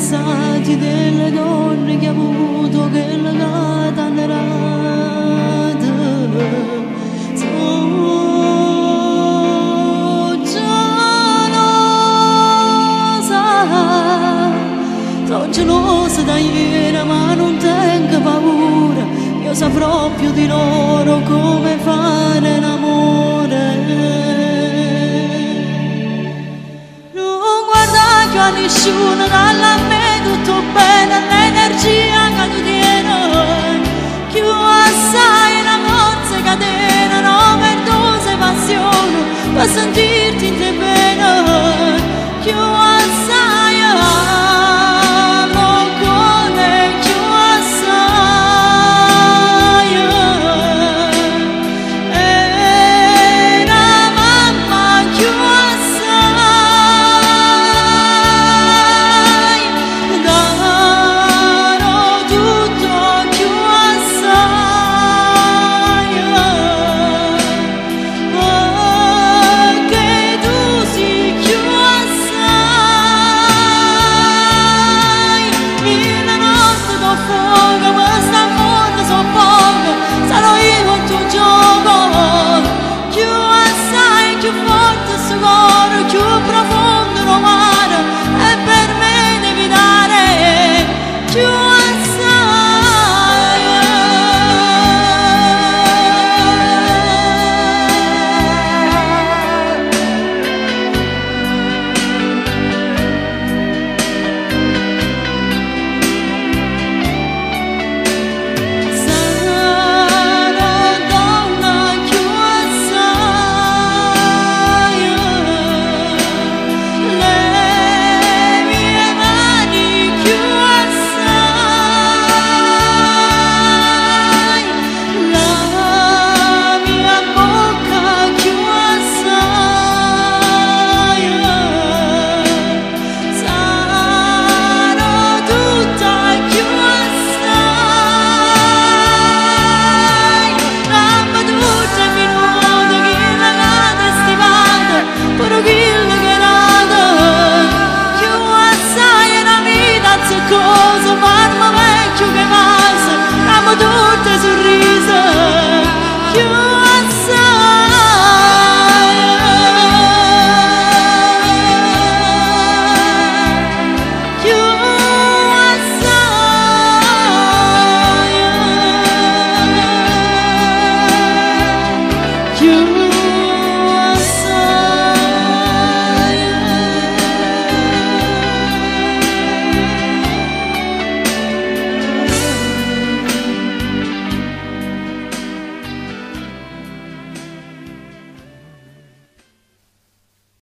passati, delle donne che ha avuto, che le catannerate. Sono gelosa da ieri, ma non tengo paura. Io saprò più di loro come fare l'amore. Non guarda più a nessuno, dalla me tutto bene, l'energia che tu tieni. Più assai la forza catena, no perdosa passione, per sentirti in te bene. Più assai amo con te, più assai. E la mamma più assai. Darò tutto più assai. Perché tu sei più assai. In la notte do fuoco, questo amore so poco, sarò io il tuo gioco. Più assai, più forte sto cuore, più profondo.